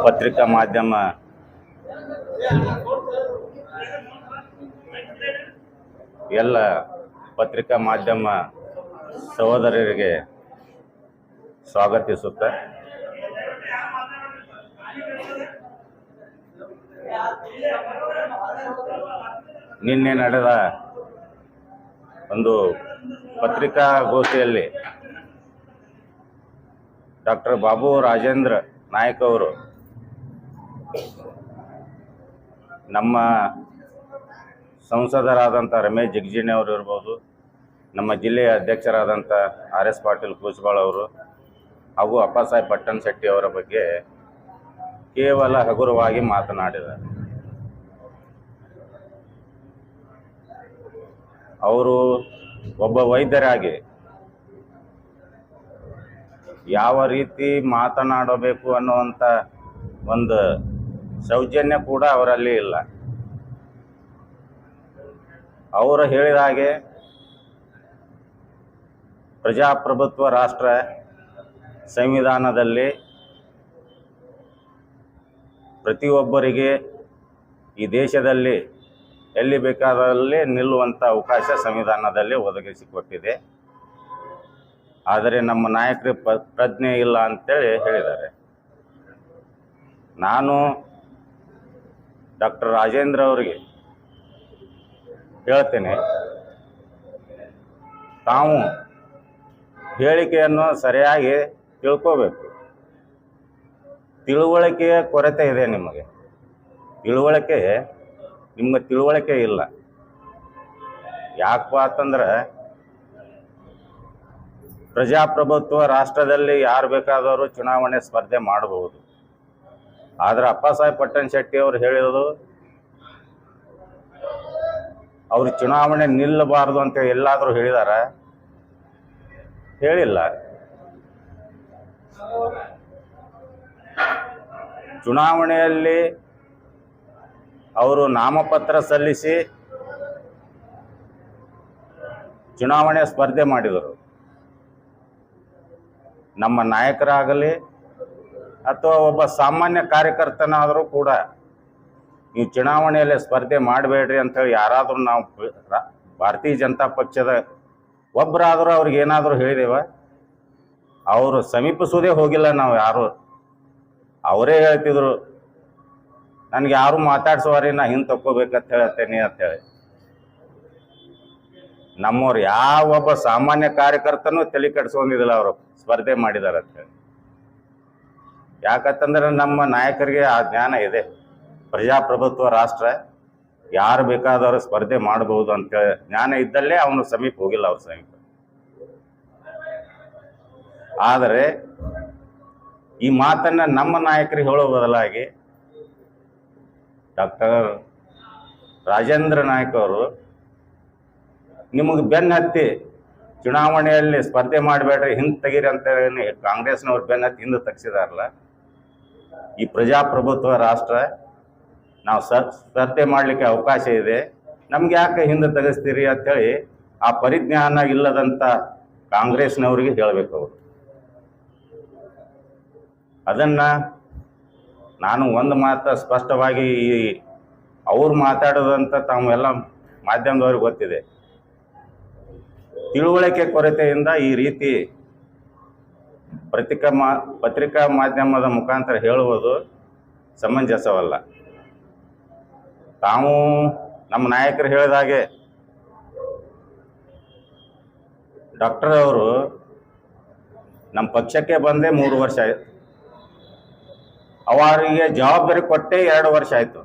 ಪತ್ರಿಕಾ ಮಾಧ್ಯಮ ಎಲ್ಲ ಪತ್ರಿಕಾ ಮಾಧ್ಯಮ ಸಹೋದರರಿಗೆ ಸ್ವಾಗತಿಸುತ್ತಾ ನಿನ್ನೆ ನಡೆದ ಒಂದು ಪತ್ರಿಕಾಗೋಷ್ಠಿಯಲ್ಲಿ ಡಾಕ್ಟರ್ ಬಾಬು ರಾಜೇಂದ್ರ ನಾಯಕ್ ಅವರು ನಮ್ಮ ಸಂಸದರಾದಂಥ ರಮೇಶ್ ಜಿಗಜಿಣಿ ಅವರು ಇರ್ಬೋದು, ನಮ್ಮ ಜಿಲ್ಲೆಯ ಅಧ್ಯಕ್ಷರಾದಂಥ RS ಪಾಟೀಲ್ ಕೂಸ್ಬಾಳ್ ಅವರು ಹಾಗೂ ಅಪ್ಪಾಸಾಹೇಬ್ ಪಟ್ಟಣಶೆಟ್ಟಿ ಅವರ ಬಗ್ಗೆ ಕೇವಲ ಹಗುರವಾಗಿ ಮಾತನಾಡಿದ್ದಾರೆ. ಅವರು ಒಬ್ಬ ವೈದ್ಯರಾಗಿ ಯಾವ ರೀತಿ ಮಾತನಾಡಬೇಕು ಅನ್ನುವಂಥ ಒಂದು ಸೌಜನ್ಯ ಕೂಡ ಅವರಲ್ಲಿ ಇಲ್ಲ. ಅವರು ಹೇಳಿದ ಹಾಗೆ ಪ್ರಜಾಪ್ರಭುತ್ವ ರಾಷ್ಟ್ರ ಸಂವಿಧಾನದಲ್ಲಿ ಪ್ರತಿಯೊಬ್ಬರಿಗೆ ಈ ದೇಶದಲ್ಲಿ ಎಲ್ಲಿ ಬೇಕಾದಲ್ಲಿ ನಿಲ್ಲುವಂಥ ಅವಕಾಶ ಸಂವಿಧಾನದಲ್ಲಿ ಒದಗಿಸಿಕೊಟ್ಟಿದೆ. ಆದರೆ ನಮ್ಮ ನಾಯಕರಿಗೆ ಪ್ರಜ್ಞೆ ಇಲ್ಲ ಅಂತೇಳಿ ಹೇಳಿದ್ದಾರೆ. ನಾನು ಡಾಕ್ಟರ್ ರಾಜೇಂದ್ರ ಅವರಿಗೆ ಹೇಳ್ತೇನೆ, ತಾವು ಹೇಳಿಕೆಯನ್ನು ಸರಿಯಾಗಿ ತಿಳ್ಕೋಬೇಕು. ತಿಳುವಳಿಕೆಯ ಕೊರತೆ ಇದೆ ನಿಮಗೆ. ನಿಮಗೆ ತಿಳುವಳಿಕೆ ಇಲ್ಲ. ಯಾಕಪ್ಪ ಅಂತಂದ್ರೆ ಪ್ರಜಾಪ್ರಭುತ್ವ ರಾಷ್ಟ್ರದಲ್ಲಿ ಯಾರು ಬೇಕಾದವರು ಚುನಾವಣೆ ಸ್ಪರ್ಧೆ ಮಾಡಬಹುದು. ಆದರೆ ಅಪ್ಪಾಸಾಹೇಬ್ ಪಟ್ಟಣಶೆಟ್ಟಿ ಅವರು ಹೇಳಿರೋದು ಅವರು ಚುನಾವಣೆ ನಿಲ್ಲಬಾರದು ಅಂತ ಎಲ್ಲಾದರೂ ಹೇಳಿದಾರ? ಹೇಳಿಲ್ಲ. ಚುನಾವಣೆಯಲ್ಲಿ ಅವರು ನಾಮಪತ್ರ ಸಲ್ಲಿಸಿ ಚುನಾವಣೆ ಸ್ಪರ್ಧೆ ಮಾಡಿದರು. ನಮ್ಮ ನಾಯಕರಾಗಲಿ ಅಥವಾ ಒಬ್ಬ ಸಾಮಾನ್ಯ ಕಾರ್ಯಕರ್ತನಾದರೂ ಕೂಡ ನೀವು ಚುನಾವಣೆಯಲ್ಲಿ ಸ್ಪರ್ಧೆ ಮಾಡಬೇಡ್ರಿ ಅಂಥೇಳಿ ಯಾರಾದರೂ ನಾವು ಭಾರತೀಯ ಜನತಾ ಪಕ್ಷದ ಒಬ್ಬರಾದರೂ ಅವ್ರಿಗೆ ಏನಾದರೂ ಹೇಳಿದೇವ? ಅವರು ಸಮೀಪಿಸೋದೇ ಹೋಗಿಲ್ಲ. ನಾವು ಯಾರು ಅವರೇ ಹೇಳ್ತಿದ್ರು, ನನಗೆ ಯಾರು ಮಾತಾಡ್ಸೋರಿ, ನಾ ಹಿಂದೆ ತಕ್ಕೋಬೇಕಂತ ಹೇಳ್ತೇನೆ ಅಂತೇಳಿ. ನಮ್ಮವ್ರು ಯಾವ ಒಬ್ಬ ಸಾಮಾನ್ಯ ಕಾರ್ಯಕರ್ತನೂ ತಲೆ ಕೆಡಿಸ್ಕೊಂಡಿದ್ದಿಲ್ಲ ಅವರು ಸ್ಪರ್ಧೆ ಮಾಡಿದಾರೆ ಅಂತೇಳಿ. ಯಾಕಂತಂದ್ರೆ ನಮ್ಮ ನಾಯಕರಿಗೆ ಆ ಜ್ಞಾನ ಇದೆ. ಪ್ರಜಾಪ್ರಭುತ್ವ ರಾಷ್ಟ್ರ, ಯಾರು ಬೇಕಾದವರು ಸ್ಪರ್ಧೆ ಮಾಡಬಹುದು ಅಂತೇಳಿ ಜ್ಞಾನ ಇದ್ದಲ್ಲೇ ಅವನು ಸಮೀಪ ಹೋಗಿಲ್ಲ. ಅವ್ರ ಸಮೀಪ. ಆದರೆ ಈ ಮಾತನ್ನ ನಮ್ಮ ನಾಯಕರಿಗೆ ಹೇಳೋ ಬದಲಾಗಿ ಡಾಕ್ಟರ್ ರಾಜೇಂದ್ರ ನಾಯಕ್ ಅವರು ನಿಮಗೆ ಬೆನ್ನ ಹತ್ತಿ ಚುನಾವಣೆಯಲ್ಲಿ ಸ್ಪರ್ಧೆ ಮಾಡಬೇಡ್ರಿ, ಹಿಂದೆ ತೆಗೀರಿ ಅಂತ ಕಾಂಗ್ರೆಸ್ನವ್ರು ಬೆನ್ನ ಹತ್ತಿ ಹಿಂದೆ ತೆಗೆಸಿದಾರಲ್ಲ. ಈ ಪ್ರಜಾಪ್ರಭುತ್ವ ರಾಷ್ಟ್ರ, ನಾವು ಸ್ಪರ್ಧೆ ಮಾಡಲಿಕ್ಕೆ ಅವಕಾಶ ಇದೆ, ನಮ್ಗೆ ಯಾಕೆ ಹಿಂದೆ ತೆಗೆಸ್ತೀರಿ ಅಂಥೇಳಿ ಆ ಪರಿಜ್ಞಾನ ಇಲ್ಲದಂಥ ಕಾಂಗ್ರೆಸ್ನವ್ರಿಗೆ ಹೇಳಬೇಕು. ಅವರು ಅದನ್ನು ನಾನು ಒಂದು ಮಾತು ಸ್ಪಷ್ಟವಾಗಿ ಅವ್ರು ಮಾತಾಡೋದಂತ ತಾವೆಲ್ಲ ಮಾಧ್ಯಮದವ್ರಿಗೆ ಗೊತ್ತಿದೆ. ತಿಳುವಳಿಕೆ ಕೊರತೆಯಿಂದ ಈ ರೀತಿ ಪತ್ರಿಕಾ ಮಾಧ್ಯಮದ ಮುಖಾಂತರ ಹೇಳುವುದು ಸಮಂಜಸವಲ್ಲ. ತಾವು ನಮ್ಮ ನಾಯಕರು ಹೇಳಿದ ಹಾಗೆ ಡಾಕ್ಟರ್ ಅವರು ನಮ್ಮ ಪಕ್ಷಕ್ಕೆ ಬಂದೇ 3 ವರ್ಷ ಆಯಿತು. ಅವರಿಗೆ ಜವಾಬ್ದಾರಿ ಕೊಟ್ಟೇ 2 ವರ್ಷ ಆಯಿತು.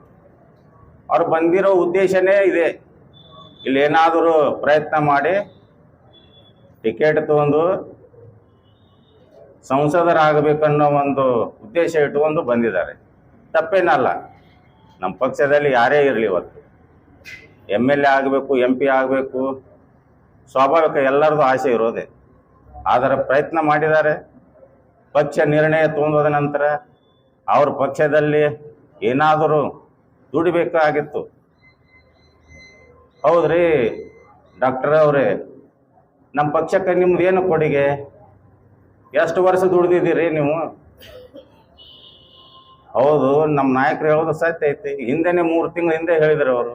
ಅವ್ರು ಬಂದಿರೋ ಉದ್ದೇಶನೇ ಇದೆ, ಇಲ್ಲೇನಾದರೂ ಪ್ರಯತ್ನ ಮಾಡಿ ಟಿಕೆಟ್ ತಗೊಂಡು ಸಂಸದರಾಗಬೇಕನ್ನೋ ಒಂದು ಉದ್ದೇಶ ಇಟ್ಟುಕೊಂಡು ಬಂದಿದ್ದಾರೆ. ತಪ್ಪೇನಲ್ಲ. ನಮ್ಮ ಪಕ್ಷದಲ್ಲಿ ಯಾರೇ ಇರಲಿ, ಇವತ್ತು MLA ಆಗಬೇಕು, MP ಆಗಬೇಕು, ಸ್ವಾಭಾವಿಕ, ಎಲ್ಲರದ್ದು ಆಸೆ ಇರೋದೆ. ಆದರೆ ಪ್ರಯತ್ನ ಮಾಡಿದ್ದಾರೆ. ಪಕ್ಷ ನಿರ್ಣಯ ತಗೊಂಡೋದ ನಂತರ ಅವ್ರ ಪಕ್ಷದಲ್ಲಿ ಏನಾದರೂ ದುಡಿಬೇಕಾಗಿತ್ತು. ಹೌದ್ರಿ ಡಾಕ್ಟರ್ ಅವರೇ, ನಮ್ಮ ಪಕ್ಷಕ್ಕೆ ನಿಮ್ದು ಏನು ಕೊಡುಗೆ? ಎಷ್ಟು ವರ್ಷ ದುಡ್ದಿದ್ದೀರಿ ನೀವು? ಹೌದು, ನಮ್ಮ ನಾಯಕರು ಹೇಳೋದು ಸತ್ಯ ಐತಿ. ಹಿಂದೆನೆ 3 ತಿಂಗಳ ಹಿಂದೆ ಹೇಳಿದ್ರು ಅವರು.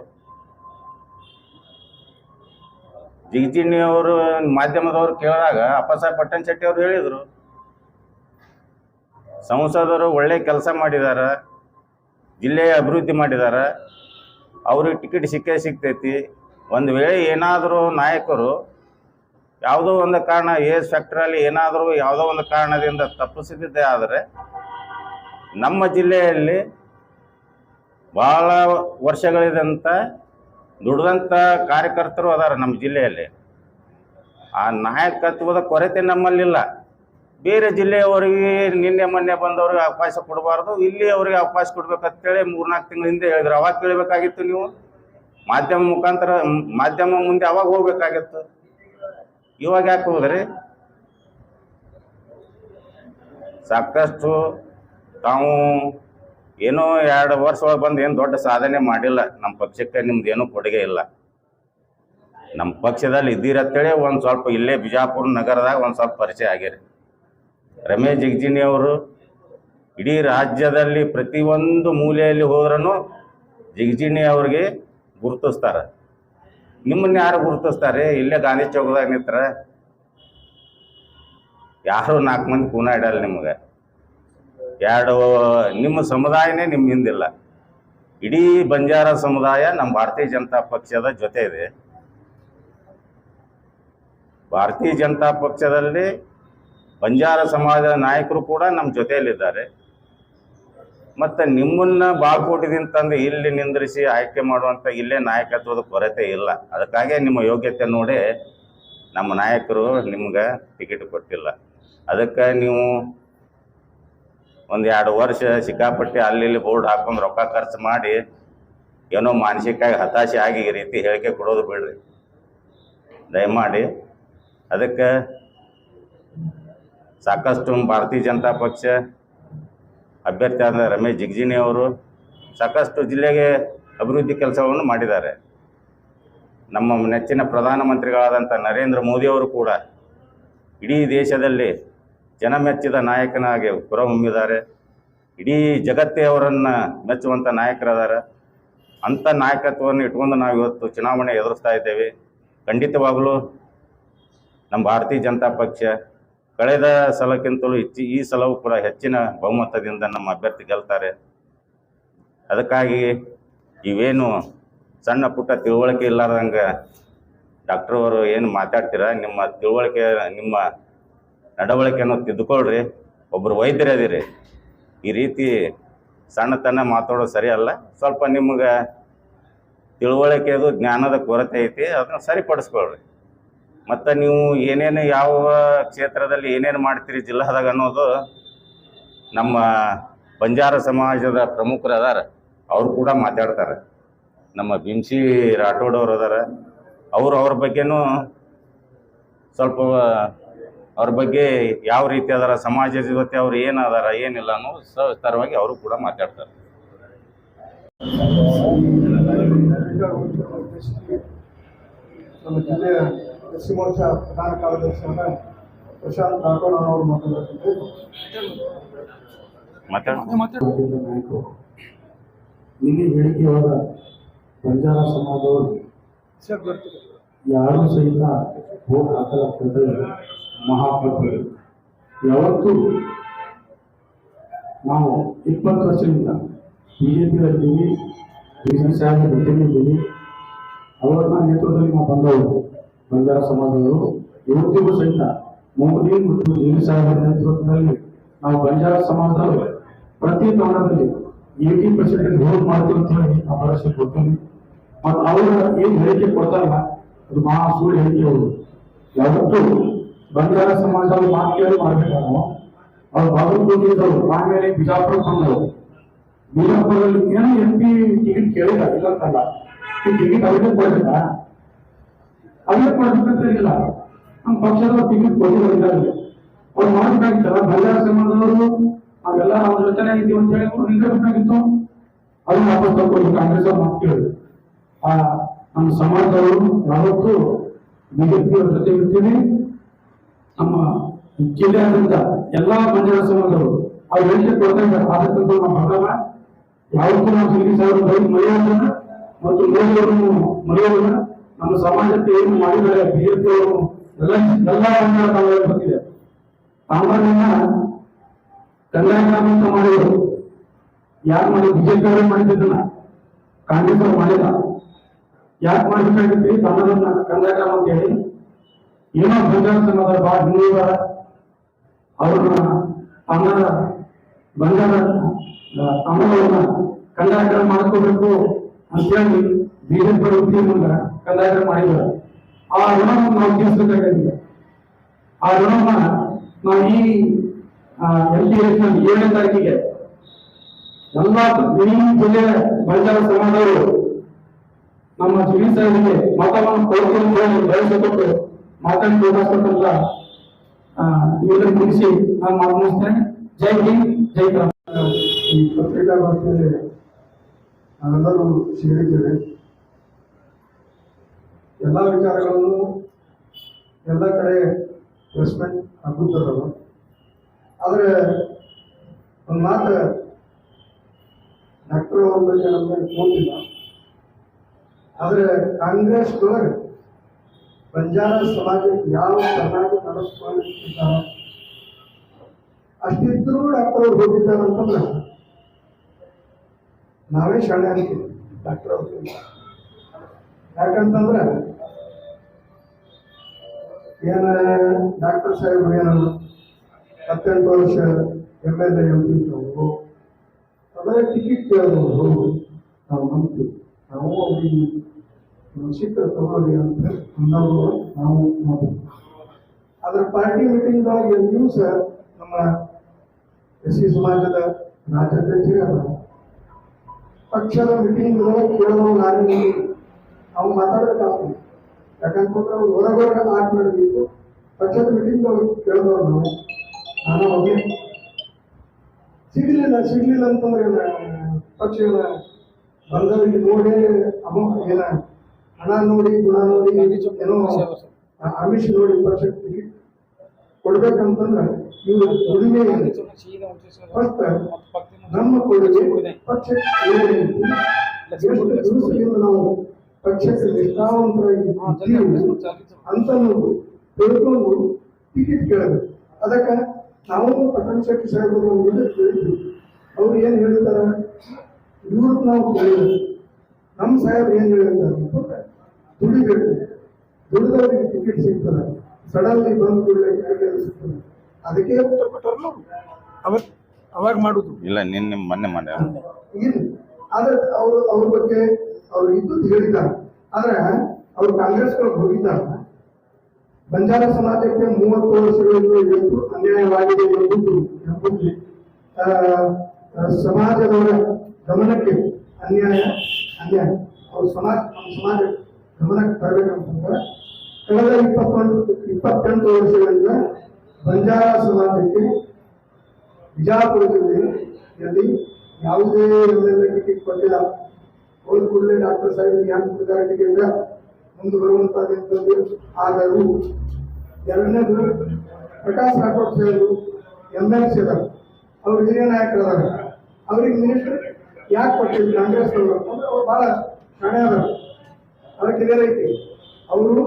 ಜಿಗಜಿಣಿ ಅವರು ಮಾಧ್ಯಮದವರು ಕೇಳಿದಾಗ ಅಪ್ಪಸಾಹೇಬ್ ಪಟ್ಟಣ್ ಶೆಟ್ಟಿ ಅವರು ಹೇಳಿದರು, ಸಂಸದರು ಒಳ್ಳೆ ಕೆಲಸ ಮಾಡಿದಾರ, ಜಿಲ್ಲೆಯ ಅಭಿವೃದ್ಧಿ ಮಾಡಿದಾರ, ಅವ್ರಿಗೆ ಟಿಕೆಟ್ ಸಿಕ್ಕೇ ಸಿಗ್ತೈತಿ. ಒಂದು ವೇಳೆ ಏನಾದರೂ ನಾಯಕರು ಯಾವುದೋ ಒಂದು ಕಾರಣ ಏಸ್ ಫ್ಯಾಕ್ಟ್ರಲ್ಲಿ ಏನಾದರೂ ಯಾವುದೋ ಒಂದು ಕಾರಣದಿಂದ ತಪ್ಪಿಸಿದ್ದೇ ಆದರೆ ನಮ್ಮ ಜಿಲ್ಲೆಯಲ್ಲಿ ಭಾಳ ವರ್ಷಗಳಿದಂತ ದುಡಿದಂಥ ಕಾರ್ಯಕರ್ತರು ಅದಾರ ನಮ್ಮ ಜಿಲ್ಲೆಯಲ್ಲಿ. ಆ ನಾಯಕತ್ವದ ಕೊರತೆ ನಮ್ಮಲ್ಲಿಲ್ಲ. ಬೇರೆ ಜಿಲ್ಲೆಯವರಿಗೆ ನಿನ್ನೆ ಮೊನ್ನೆ ಬಂದವ್ರಿಗೆ ಅವಕಾಶ ಕೊಡಬಾರ್ದು, ಇಲ್ಲಿ ಅವರಿಗೆ ಅವಕಾಶ ಕೊಡ್ಬೇಕಂತೇಳಿ 3-4 ತಿಂಗಳ ಹಿಂದೆ ಹೇಳಿದ್ರು. ಅವಾಗ ಕೇಳಬೇಕಾಗಿತ್ತು ನೀವು, ಮಾಧ್ಯಮ ಮುಖಾಂತರ ಮಾಧ್ಯಮ ಮುಂದೆ ಅವಾಗ ಹೋಗ್ಬೇಕಾಗಿತ್ತು. ಇವಾಗ ಯಾಕೆ ಹೋದ್ರಿ? ಸಾಕಷ್ಟು ತಾವು ಏನೋ 2 ವರ್ಷ ಒಳಗೆ ಬಂದು ಏನು ದೊಡ್ಡ ಸಾಧನೆ ಮಾಡಿಲ್ಲ. ನಮ್ಮ ಪಕ್ಷಕ್ಕೆ ನಿಮ್ದು ಏನೂ ಕೊಡುಗೆ ಇಲ್ಲ. ನಮ್ಮ ಪಕ್ಷದಲ್ಲಿ ಇದ್ದೀರಂತೇಳಿ ಒಂದು ಸ್ವಲ್ಪ ಇಲ್ಲೇ ಬಿಜಾಪುರ ನಗರದಾಗ ಒಂದು ಸ್ವಲ್ಪ ಪರಿಚಯ ಆಗ್ಯಾರ. ರಮೇಶ್ ಜಿಗಜಿಣಿ ಅವರು ಇಡೀ ರಾಜ್ಯದಲ್ಲಿ ಪ್ರತಿಯೊಂದು ಮೂಲೆಯಲ್ಲಿ ಹೋದ್ರೂ ಜಿಗಜಿಣಿ ಅವ್ರಿಗೆ ಗುರುತಿಸ್ತಾರೆ. ನಿಮ್ಮನ್ನ ಯಾರು ಗುರುತಿಸ್ತಾರೆ? ಇಲ್ಲೇ ಗಾಂಧಿ ಚೌಕದಾಗ ನಿಂತರ ಯಾರು 4 ಮಂದಿ ಕೂನ ಇಡಲ್ಲ ನಿಮ್ಗೆ. ನಿಮ್ಮ ಸಮುದಾಯನೇ ನಿಮ್ಮ ಹಿಂದಿಲ್ಲ. ಇಡೀ ಬಂಜಾರ ಸಮುದಾಯ ನಮ್ಮ ಭಾರತೀಯ ಜನತಾ ಪಕ್ಷದ ಜೊತೆ ಇದೆ. ಭಾರತೀಯ ಜನತಾ ಪಕ್ಷದಲ್ಲಿ ಬಂಜಾರ ಸಮಾಜದ ನಾಯಕರು ಕೂಡ ನಮ್ಮ ಜೊತೆಯಲ್ಲಿದ್ದಾರೆ. ಮತ್ತು ನಿಮ್ಮನ್ನ ಬಾಳ್ಕೋಟಿದಿಂದ ತಂದು ಇಲ್ಲಿ ನಿಂದ್ರಿಸಿ ಆಯ್ಕೆ ಮಾಡುವಂಥ ಇಲ್ಲೇ ನಾಯಕತ್ವದ ಕೊರತೆ ಇಲ್ಲ. ಅದಕ್ಕಾಗಿ ನಿಮ್ಮ ಯೋಗ್ಯತೆ ನೋಡಿ ನಮ್ಮ ನಾಯಕರು ನಿಮ್ಗೆ ಟಿಕೆಟ್ ಕೊಟ್ಟಿಲ್ಲ. ಅದಕ್ಕೆ ನೀವು 1-2 ವರ್ಷ ಸಿಕ್ಕಾಪಟ್ಟೆ ಅಲ್ಲಿ ಬೋರ್ಡ್ ಹಾಕೊಂಡು ರೊಕ್ಕ ಖರ್ಚು ಮಾಡಿ ಏನೋ ಮಾನಸಿಕವಾಗಿ ಹತಾಶೆ ಆಗಿ ಈ ರೀತಿ ಹೇಳಿಕೆ ಕೊಡೋದು ಬಿಡ್ರಿ ದಯಮಾಡಿ. ಅದಕ್ಕೆ ಸಾಕಷ್ಟು ಭಾರತೀಯ ಜನತಾ ಪಕ್ಷ ಅಭ್ಯರ್ಥಿ ಆದ ರಮೇಶ್ ಜಿಗಜಿಣಿ ಅವರು ಸಾಕಷ್ಟು ಜಿಲ್ಲೆಗೆ ಅಭಿವೃದ್ಧಿ ಕೆಲಸವನ್ನು ಮಾಡಿದ್ದಾರೆ. ನಮ್ಮ ನೆಚ್ಚಿನ ಪ್ರಧಾನಮಂತ್ರಿಗಳಾದಂಥ ನರೇಂದ್ರ ಮೋದಿಯವರು ಕೂಡ ಇಡೀ ದೇಶದಲ್ಲಿ ಜನಮೆಚ್ಚಿದ ನಾಯಕನಾಗಿ ಹೊರಹೊಮ್ಮಿದ್ದಾರೆ. ಇಡೀ ಜಗತ್ತೇ ಅವರನ್ನು ಮೆಚ್ಚುವಂಥ ನಾಯಕರದಾರ. ಅಂಥ ನಾಯಕತ್ವವನ್ನು ಇಟ್ಕೊಂಡು ನಾವು ಇವತ್ತು ಚುನಾವಣೆ ಎದುರಿಸ್ತಾ ಇದ್ದೇವೆ. ಖಂಡಿತವಾಗಲೂ ನಮ್ಮ ಭಾರತೀಯ ಜನತಾ ಪಕ್ಷ ಕಳೆದ ಸಲಕ್ಕಿಂತಲೂ ಈ ಸಲವೂ ಕೂಡ ಹೆಚ್ಚಿನ ಬಹುಮತದಿಂದ ನಮ್ಮ ಅಭ್ಯರ್ಥಿ ಗೆಲ್ತಾರೆ. ಅದಕ್ಕಾಗಿ ಇವೇನು ಸಣ್ಣ ಪುಟ್ಟ ತಿಳುವಳಿಕೆ ಇಲ್ಲಾರ್ದಂಗೆ ಡಾಕ್ಟರ್ ಅವರು ಏನು ಮಾತಾಡ್ತೀರ, ನಿಮ್ಮ ತಿಳುವಳಿಕೆ ನಿಮ್ಮ ನಡವಳಿಕೆಯನ್ನು ತಿದ್ದುಕೊಳ್ರಿ. ಒಬ್ಬರು ವೈದ್ಯರದಿರಿ, ಈ ರೀತಿ ಸಣ್ಣತನ ಮಾತಾಡೋದು ಸರಿಯಲ್ಲ. ಸ್ವಲ್ಪ ನಿಮ್ಗೆ ತಿಳುವಳಿಕೆದು ಜ್ಞಾನದ ಕೊರತೆ ಐತಿ, ಅದನ್ನು ಸರಿಪಡಿಸ್ಕೊಳ್ರಿ. ಮತ್ತು ನೀವು ಏನೇನು ಯಾವ ಕ್ಷೇತ್ರದಲ್ಲಿ ಏನೇನು ಮಾಡ್ತೀರಿ ಜಿಲ್ಲಾದಾಗ ಅನ್ನೋದು ನಮ್ಮ ಬಂಜಾರ ಸಮಾಜದ ಪ್ರಮುಖರು ಅದಾರ, ಅವರು ಕೂಡ ಮಾತಾಡ್ತಾರೆ. ನಮ್ಮ ಭೀಮ್ಸಿ ರಾಠೋಡ್ ಅವರು ಅದಾರ, ಅವ್ರ ಬಗ್ಗೆನೂ ಸ್ವಲ್ಪ ಅವ್ರ ಬಗ್ಗೆ ಯಾವ ರೀತಿ ಅದಾರ, ಸಮಾಜದ ಜೊತೆ ಅವ್ರು ಏನು ಅದಾರ ಏನಿಲ್ಲ ಅನ್ನೋ ಸವಿಸ್ತಾರವಾಗಿ ಅವರು ಕೂಡ ಮಾತಾಡ್ತಾರೆ. ನಮ್ಮ ಜಿಲ್ಲೆಯ ಎಸ್ ಸಿ ಮೋರ್ಚಾ ಪ್ರಧಾನ ಕಾರ್ಯದರ್ಶಿಯಾದ ಪ್ರಶಾಂತ್ ರಾಠೋಡ್ ಅವರು ನಾಯಕರು ನಿನ್ನೆ ಹೇಳಿಕೆಯಾದ ಬಂಜಾರ ಸಮಾಜದವರು ಯಾರು ಸಹಿತ ವೋಟ್ ಹಾಕಲಾಗ್ತದೆ ಮಹಾಪ್ರಭು. ಯಾವತ್ತೂ ನಾವು 20 ವರ್ಷದಿಂದ BJP-ಯಲ್ಲಿದ್ದೀವಿ, BC ಸಾಹೇಬ್ ಜೊತೆಲಿದ್ದೀವಿ. ಅವರ ನೇತೃತ್ವದಲ್ಲಿ ನಾವು ಬಂದವರು ಬಂಜಾರ ಸಮಾಜದವರು. ಇವತ್ತಿಗೂ ಸಹಿತ ಮೋದಿ ಮತ್ತು BC ಸಾಹೇಬರ ನೇತೃತ್ವದಲ್ಲಿ ನಾವು ಬಂಜಾರ ಸಮಾಜದವರು ಪ್ರತಿ ತಾಣದಲ್ಲಿ 80% ವೋಟ್ ಮಾಡ್ತೀವಿ ಅಂತ ಹೇಳಿ ನಾವು ಭರವಸೆ ಕೊಡ್ತೀವಿ. ಮತ್ತು ಅವರ ಏನು ಹೇಳಿಕೆ ಕೊಡ್ತಾರಲ್ಲ ಅದು ಮಹಾ ಸುಳ್ಳು ಹೇಳಿಕೆ. ಅವರು ಯಾವತ್ತೂ ಬಂಜಾರ ಸಮಾಜದವರು ಮಾತು ಕೇಳಿ ಮಾಡಬೇಕಾದ್ರು ಅವ್ರು ಬಾಗಲಕೋಟೆಯವರು ಆಮೇಲೆ ಬಿಜಾಪುರ ಬಂದವರು. ಬಿಜಾಪುರದಲ್ಲಿ ಏನೋ MP ಟಿಕೆಟ್ ಕೇಳಿಲ್ಲ, ಇಲ್ಲಂತಲ್ಲ, ಈ ಟಿಕೆಟ್ ಅವ್ರಿಗೆ ಕೊಡ್ಬೇಕಾ? ಅವ್ರಿಗೆ ಕೊಡ್ಬೇಕಂತ ಇಲ್ಲ, ನಮ್ಮ ಪಕ್ಷದವ್ರು ಟಿಕೆಟ್ ಕೊಟ್ಟಿದ್ದಾರೆ. ಅವ್ರು ಮಾಡಬೇಕಾಗಿತ್ತಲ್ಲ, ಬಂಜಾರ ಸಮಾಜದವರು ಅವೆಲ್ಲ ಅವ್ರ ಜೊತೆ ಇದ್ದೀವಿ ಅಂತ ಹೇಳಿ ಅವ್ರು ನಿಂದಿರಬೇಕಾಗಿತ್ತು. ಅದನ್ನ ವಾಪಸ್ ತಗೊಂಡು ಕಾಂಗ್ರೆಸ್ ಅವ್ರು ಮಾತು ಕೇಳಿದ್ರು. ನಮ್ಮ ಸಮಾಜದವರು ಯಾವತ್ತೂ BJP-ಯವರ ಜೊತೆ ಇರ್ತೀವಿ. ನಮ್ಮ ಜಿಲ್ಲೆಯಾದ್ಯಂತ ಎಲ್ಲಾ ಬಂಜಾರ ಸಮಾಜದವರು ಅವ್ರು ಹೇಳಿಕೆ ಕೊಡ್ತಾ ಇದ್ದಾರೆ. ಆದಕ್ಕಂತೂ ನಮ್ಮ ಬದಲ ಯಾವತ್ತೂ ನಾವು ಸಿಂಗಿ ಸಾಹೇಬ್ ಮರೆಯೋದನ್ನ ಮತ್ತು ಮೋದಿಯವರನ್ನು ಮರೆಯೋದನ್ನ ನಮ್ಮ ಸಮಾಜಕ್ಕೆ ಏನು ಮಾಡಿದ್ದಾರೆ ಬಿಜೆಪಿ ಅವರು ಎಲ್ಲ ಬಂದಿದೆ. ಸಾಮಾನ್ಯನ ಕಂದಾಯ ಗ್ರಾಮ ಅಂತ ಮಾಡಿದರು. ಯಾರು ಮಾಡಿ ಬಿಜೆಪಿ ಅವರೇ ಮಾಡಿದ್ದನ್ನ ಕಾಂಗ್ರೆಸ್ ಅವರು ಮಾಡಿಲ್ಲ. ಯಾಕೆ ಮಾಡಬೇಕಾಗಿತ್ತು ತನ್ನದನ್ನ ಕಂದಾಯ ಗ್ರಾಮ ಅಂತ ಹೇಳಿ ಏನೋ ಬಂಜಾರ ಸಮಾಜ ಬಹಳ ಹಿಂದೂಗಳ ಅವ್ರನ್ನ ತನ್ನ ಬಂಜಾರ ತಮ್ಮಗಳನ್ನ ಕಂದಾಯ ಗ್ರಾಮ ಮಾಡ್ಕೋಬೇಕು ಅಂತೇಳಿ ಬಿಜೆಪಿ ವೃತ್ತಿ ಮುಂದೆ ಕಂದಾಯ ಗ್ರಾಮ ಮಾಡಿದ್ದಾರೆ. ಆ ಋಣವನ್ನು ನಾವು ತೀರಿಸಬೇಕಾಗಿದೆ. ಆ ಋಣವನ್ನ ನಾವು ಈ ಎಲೆಕ್ಷನ್ 7ನೇ ತಾರೀಕಿಗೆ ಎಲ್ಲ ಇಡೀ ಜಿಲ್ಲೆಯ ಬಂಜಾರ ಸಮಾಜದವರು ನಮ್ಮ ಜಿಲ್ಲೆ ಸಾಹೇಬರಿಗೆ ಮತವನ್ನು ಕೊಡುವುದು ಬೆಳೆಸಿಕೊಟ್ಟು ಮಾತಾಡಿ ಅಂತ ಇವರಿಗೆ ಮುಗಿಸಿ ನಾನು ಮಾತನಾಡ್ತೇನೆ. ಜೈ ಹಿಂದ್, ಜೈ ಕರ್ನಾಟಕ. ಈ ಪತ್ರಿಕಾಗೋಷ್ಠಿಯಲ್ಲಿ ನಾವೆಲ್ಲರೂ ಸೇರಿದ್ದೇವೆ. ಎಲ್ಲ ವಿಚಾರಗಳನ್ನು ಎಲ್ಲ ಕಡೆ ರೆಸ್ಪೆಕ್ಟ್ ಆಗುತ್ತಾರಲ್ಲ. ಆದರೆ ಒಂದು ಮಾತು ಡಾಕ್ಟರ್ ಅವ್ರ ಬಗ್ಗೆ ನಮಗೆ ಗೊತ್ತಿಲ್ಲ. ಆದರೆ ಕಾಂಗ್ರೆಸ್ದೊಳಗೆ ಬಂಜಾರ ಸಮಾಜ ಯಾವ ಚೆನ್ನಾಗಿ ನಡೆಸ್ಕೊಂಡಿದ್ದಾರೆ ಅಷ್ಟಿದ್ರೂ ಡಾಕ್ಟರ್ ಅವ್ರು ಹೋಗಿದ್ದಾರೆ ಅಂತಂದ್ರೆ ನಾವೇ ಶಾಣೆ ಆಗ್ತೀವಿ ಡಾಕ್ಟರ್ ಅವ್ರಿಗೆ. ಯಾಕಂತಂದ್ರೆ ಏನ ಡಾಕ್ಟರ್ ಸಾಹೇಬ್ರು ಏನು 18 ವರ್ಷ MLA ಇರ್ತಿದ್ದವು, ಅದರ ಟಿಕೆಟ್ ಕೇಳಿದವರು ನಾವು ನಂಬ್ತೀವಿ. ನಾವು ಅವ್ರಿಗೆ ಸಿಕ್ಕ ತಗೊಳ್ಳಿ ಅಂತ ಅಂದವರು ನಾವು ನೋಡ್ತೀವಿ. ಅದರ ಪಾರ್ಟಿ ಮೀಟಿಂಗ್ದೊಳಗೆ ಎಲ್ಲಿಯೂ ಸಹ ನಮ್ಮ SC ಸಮಾಜದ ರಾಜ್ಯಾಧ್ಯಕ್ಷರ ಪಕ್ಷದ ಮೀಟಿಂಗ್ ಕೇಳೋದು ನಾನು ಅವ್ನು ಮಾತಾಡಬೇಕಾಗ್ತದೆ. ಯಾಕಂತಂದ್ರೆ ಅವ್ರು ಹೊರಗಡೆ ಆಟ ಮಾಡಬೇಕು. ಪಕ್ಷದ ಮೀಟಿಂಗ್ ಕೇಳಿದವ್ರು ನಾನು ಒಬ್ಬನೇ ಸಿಗ್ಲಿಲ್ಲ ಅಂತಂದ್ರೆ ಪಕ್ಷದ ಬಂದವರಿಗೆ ನೋಡಿ ಏನ ಹಣ ನೋಡಿ ಗುಣ ನೋಡಿ ಏನೋ ಆಮಿಷ ನೋಡಿ ಪಕ್ಷಕ್ಕೆ ಟಿಕೆಟ್ ಕೊಡ್ಬೇಕಂತಂದ್ರೆ ಇವರು ದುಡಿಮೆ ಫಸ್ಟ್ ನಮ್ಮ ಕೊಡುಗೆ ಪಕ್ಷಕ್ಕೆ ಎಷ್ಟು ದಿವಸದಿಂದ ನಾವು ಪಕ್ಷಕ್ಕೆ ನಿಷ್ಠಾವಂತರಾಗಿ ಅಂತ ತಿಳ್ಕೊಂಡು ಟಿಕೆಟ್ ಕೇಳಬೇಕು. ಅದಕ್ಕೆ ನಾವು ಪಟ್ಟಣ ಶೆಟ್ಟಿ ಸಾಹೇಬರು ಕೇಳಿದ್ವಿ. ಅವ್ರು ಏನು ಹೇಳಿದಾರ ಇವ್ರದ್ದು ನಾವು ಕೇಳಿದ್ವಿ. ನಮ್ಮ ಸಾಹೇಬ್ರು ಏನು ಹೇಳಿದ್ದಾರೆ ದುಡಿಬೇಕು, ದುಡಿದವ್ರಿಗೆ ಟಿಕೆಟ್ ಸಿಗ್ತದೆ, ಸಡನ್ಲಿ ಬಂದು ಕೂಡಲೇ ಟಿಕೆಟ್ ಸಿಗ್ತದೆ. ಅದಕ್ಕೆ ಉತ್ತರಪಟ್ಟರು ಅವಾಗ ಮಾಡುದು ಇಲ್ಲ. ನಿನ್ನೆ ಮೊನ್ನೆ ಮಾಡ್ಯಾರ ಇಲ್ಲ. ಆದ್ರೆ ಅವ್ರ ಬಗ್ಗೆ ಅವ್ರು ಇದ್ದು ಹೇಳಿದ್ದಾರೆ. ಆದ್ರೆ ಅವ್ರು ಕಾಂಗ್ರೆಸ್ಗಳಿಗೆ ಹೋಗಿದ್ದಾರೆ. ಬಂಜಾರ ಸಮಾಜಕ್ಕೆ 30 ವರ್ಷಗಳಿಂದ ಎಷ್ಟು ಅನ್ಯಾಯವಾಗಿದೆ ಎಂಬುದು ಸಮಾಜದವರ ಗಮನಕ್ಕೆ ಅನ್ಯಾಯ ಅವ್ರ ಸಮಾಜ ಗಮನಕ್ಕೆ ತರಬೇಕಂತಂದ್ರೆ ಕಳೆದ 28 ವರ್ಷಗಳಿಂದ ಬಂಜಾರ ಸಮಾಜಕ್ಕೆ ಬಿಜಾಪುರ ಜಿಲ್ಲೆಯಲ್ಲಿ ಯಾವುದೇ ಟಿಕೆಟ್ ಕೊಟ್ಟಿಲ್ಲ. ಹೋದ ಕೂಡಲೇ ಡಾಕ್ಟರ್ ಸಾಹೇಬ್ ಯಾಕೆ ಕೊಟ್ಟಿದ್ದಾರೆ ಟಿಕೆಟ್ ಮುಂದೆ ಬರುವಂತದ್ದು. ಆದರೂ ಎರಡನೇದು ಪ್ರಕಾಶ್ ರಾಠೋಡ್ ಸಾಹೇಬರು MLC ಅದಾರ, ಅವ್ರು ಹಿರಿಯ ನಾಯಕರದಾರ. ಅವ್ರಿಗೆ ಮಿನಿಸ್ಟರ್ ಯಾಕೆ ಕೊಟ್ಟಿದ್ರು ಕಾಂಗ್ರೆಸ್ ಅವರು ಅಂದ್ರೆ ಅವ್ರು ಬಹಳ ಶಾಣೆ ಅದಾರ. ಅದಕ್ಕೆ ಕ್ಲಿಯರ್ ಐತಿ. ಅವರು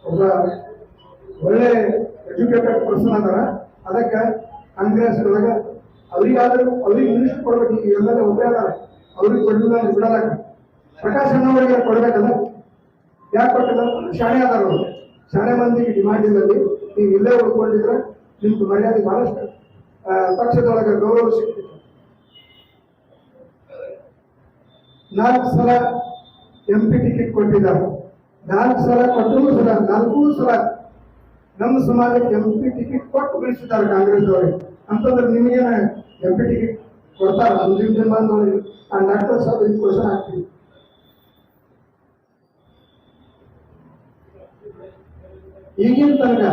ಒಬ್ಬ ಒಳ್ಳೆ ಎಜುಕೇಟೆಡ್ ಪರ್ಸನ್ ಅದಾರ. ಅದಕ್ಕೆ ಕಾಂಗ್ರೆಸ್ ಒಳಗೆ ಅವ್ರಿಗೆ ಮಿನಿಸ್ಟರ್ ಕೊಡ್ಬೇಕು. ಈಗ ಎಲ್ಲರೂ ಒಬ್ಬರೇ ಅದಾರ, ಅವ್ರಿಗೆ ಕೊಡಲಿಲ್ಲ ಬಿಡಲ್ಲ. ಪ್ರಕಾಶ್ ಅಣ್ಣವರಿಗೆ ಕೊಡ್ಬೇಕಲ್ಲ, ಯಾಕೆ ಕೊಟ್ಟಿಲ್ಲ? ಶಾಣೆ ಅದಾರ. ಅವರು ಶಾಣೆ ಮಂದಿಗೆ ಡಿಮಾಂಡ್ ಇಲ್ಲಲ್ಲಿ ನೀವು ಇಲ್ಲೇ ಉಳ್ಕೊಂಡಿದ್ರೆ ನಿಮ್ಗೆ ಮರ್ಯಾದೆ ಬಹಳಷ್ಟು ಪಕ್ಷದೊಳಗೆ ಗೌರವ ಸಿಗ್ತಿತ್ತು. 4 ಸಲ MP ಟಿಕೆಟ್ ಕೊಟ್ಟಿದ್ದಾರೆ. 4 ಸಲ ಕೊಟ್ಟರು ಸಲ 4 ಸಲ ನಮ್ಮ ಸಮಾಜಕ್ಕೆ MP ಟಿಕೆಟ್ ಕೊಟ್ಟು ಬೆಳೆಸಿದ್ದಾರೆ ಕಾಂಗ್ರೆಸ್ ಅವರಿಗೆ. ಅಂತಂದ್ರೆ ನಿಮಗೇನ MP ಟಿಕೆಟ್ ಕೊಡ್ತಾರ? ಮುಂದಿನ ದಿನಮಾನದೊಳಗೆ ಆ ಡಾಕ್ಟರ್ ಸಾಹೇಬ್ ಕ್ವಶನ್ ಹಾಕ್ತೀವಿ. ಈಗಿನ ತನಕ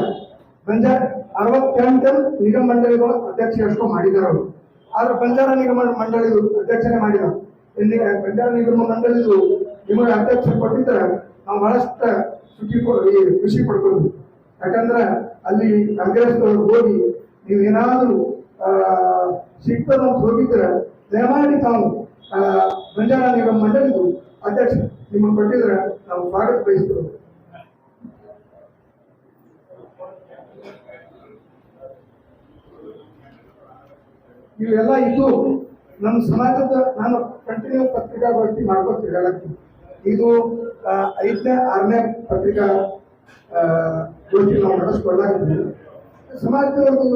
ಬಂಜಾರ 68 ನಿಗಮ ಮಂಡಳಿಗಳು ಅಧ್ಯಕ್ಷ ಎಷ್ಟು ಮಾಡಿದ್ದಾರೆ ಅವರು. ಆದ್ರೆ ಬಂಜಾರ ನಿಗಮ ಮಂಡಳಿ ಅಧ್ಯಕ್ಷನೇ ಮಾಡಿದ. ಬಂಜಾರ ನಿಗಮ ಮಂಡಳಿದು ನಿಮಗೆ ಅಧ್ಯಕ್ಷ ಕೊಟ್ಟಿದ್ರೆ ನಾವು ಬಹಳಷ್ಟು ಖುಷಿ ಪಡ್ಕೊಂಡು. ಯಾಕಂದ್ರೆ ಅಲ್ಲಿ ಕಾಂಗ್ರೆಸ್ ಹೋಗಿ ನೀವೇನಾದ್ರೂ ಸಿಗ್ತದಂತ ಹೋಗಿದ್ರೆ ದಯಮಾಡಿ ತಾವು ಬಂಜಾರ ನಿಗಮ ಮಂಡಳಿದು ಅಧ್ಯಕ್ಷ ನಿಮ್ಮನ್ನು ಕೊಟ್ಟಿದ್ರೆ ನಾವು ಸ್ವಾಗತ ಬಯಸ್ತೇವೆ. ಇವೆಲ್ಲ ಇದು ನಮ್ಮ ಸಮಾಜದ ನಾನು ಕಂಟಿನ್ಯೂ ಪತ್ರಿಕಾಗೋಷ್ಠಿ ಮಾಡ್ಕೊತೀವಿ ಹೇಳಕ್ಕೆ. ಇದು 5ನೇ 6ನೇ ಪತ್ರಿಕಾ ಗೋಷ್ಠಿ ನಾವು ನಡೆಸ್ಕೊಳ್ಳಾಗಿದ್ದೀವಿ. ಸಮಾಜದವ್ರದ್ದು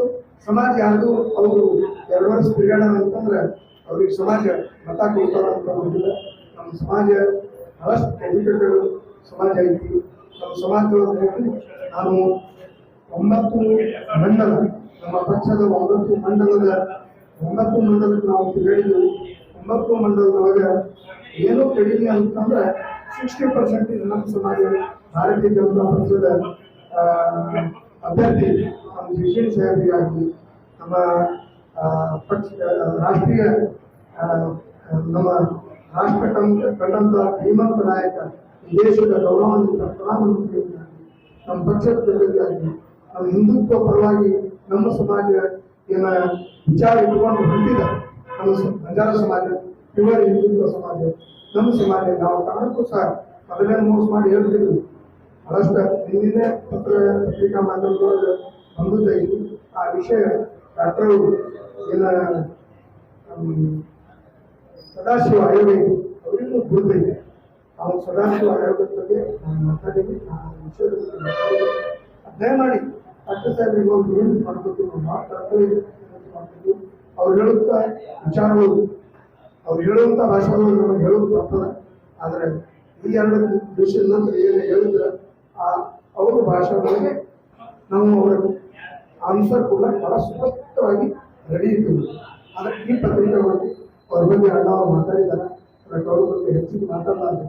ಸಮಾಜ ಯಾವುದು ಅವರು 2 ವರ್ಷ ತಿರುಗಾಡೋಣ ಅಂತಂದ್ರೆ ಅವ್ರಿಗೆ ಸಮಾಜ ಮತ ಕೊಡ್ತಾರ ಅಂತ ಗೊತ್ತಿಲ್ಲ. ನಮ್ಮ ಸಮಾಜ ಬಹಳಷ್ಟು ಎಜುಕೇಟೆಡ್ ಸಮಾಜ ಐತಿ. ನಮ್ಮ ಸಮಾಜದೊಳಗೆ ನಾನು 9 ಮಂಡಲ ನಮ್ಮ ಪಕ್ಷದ 9 ಮಂಡಲಕ್ಕೆ ನಾವು ತಿರುಗಾಡಿದ್ವಿ. 9 ಮಂಡಲದೊಳಗೆ ಏನೋ ಕಡಿಮೆ ಅಂತಂದ್ರೆ 60% ನಮ್ಮ ಸಮಾಜ ಭಾರತೀಯ ಜನತಾ ಪಕ್ಷದ ಅಭ್ಯರ್ಥಿ ನಮ್ಮ ಜಿಶೇನ್ ಸಾಹೇಬರಿಗಾಗಲಿ, ನಮ್ಮ ಪಕ್ಷ ರಾಷ್ಟ್ರೀಯ ನಮ್ಮ ರಾಷ್ಟ್ರ ಕಂಡಂತ ಶ್ರೀಮಂತ ನಾಯಕ, ಈ ದೇಶದ ಗೌರವಾನ್ವಿತ ಪ್ರಧಾನಮಂತ್ರಿಯಾಗಿ, ನಮ್ಮ ಪಕ್ಷದ ಜೊತೆಗಾಗಿ ನಮ್ಮ ಹಿಂದುತ್ವ ಪರವಾಗಿ ನಮ್ಮ ಸಮಾಜ ಏನ ವಿಚಾರ ಇಟ್ಕೊಂಡು ಹೊಂದಿದ ನಮ್ಮ ಬಂಜಾರ ಸಮಾಜ, ಇವರ ಹಿಂದುತ್ವ ಸಮಾಜ, ನಮ್ಮ ಸಮಾಜ ನಾವು ಕಾರಣಕ್ಕೂ ಸಹ ಮೊದಲನೇ ಮೋಸ ಮಾಡಿ ಹೇಳ್ತಿದ್ವಿ. ಬಹಳಷ್ಟು ಹಿಂದಿನ ಪತ್ರಿಕಾ ಮಾಧ್ಯಮದೊಳಗೆ ಬಂದೈತಿ. ಆ ವಿಷಯ ಡಾಕ್ಟರ್ ಏನ ಸದಾಶಿವ ಆಯೋಗ ಅವರಿಗೂ ಗುರುತೈತೆ. ಅವ್ರು ಸದಾಶಿವ ಆಯೋಗದ ಬಗ್ಗೆ ನಾನು ಮಾತಾಡಿದ್ವಿ. ಆ ವಿಷಯದ ಬಗ್ಗೆ ಅಧ್ಯಯನ ಮಾಡಿ ಡಾಕ್ಟರ್ ಸಾಹೇಬ್ರಿಗೆ ಒಂದು ವಿನಂತಿ ಮಾಡ್ಕೊತೀವಿ. ಮಾಡ್ತಿದ್ವಿ. ಅವ್ರು ಹೇಳುತ್ತ ವಿಚಾರಗಳು, ಅವ್ರು ಹೇಳುವಂಥ ಭಾಷೆಗಳು ನಮಗೆ ಹೇಳೋದು ಬರ್ತದೆ. ಆದರೆ ಈ 2 ದೇಶದ ನಂತರ ಏನು ಹೇಳಿದ್ರೆ ಅವ್ರ ಭಾಷೆಗಳಿಗೆ ನಾವು ಅವರ ಆನ್ಸರ್ ಕೂಡ ಬಹಳ ಸ್ಪಷ್ಟವಾಗಿ ರೆಡಿ ಇರ್ತೀವಿ. ಆದರೆ ಈ ಪತ್ರಿಕೆಗಳಲ್ಲಿ ಅವ್ರ ಬಗ್ಗೆ ಅಣ್ಣವರು ಮಾತಾಡಿದ್ದಾರೆ. ಅದಕ್ಕೆ ಅವ್ರ ಬಗ್ಗೆ ಹೆಚ್ಚಿಗೆ ಮಾತಾಡಲಾರ್ದು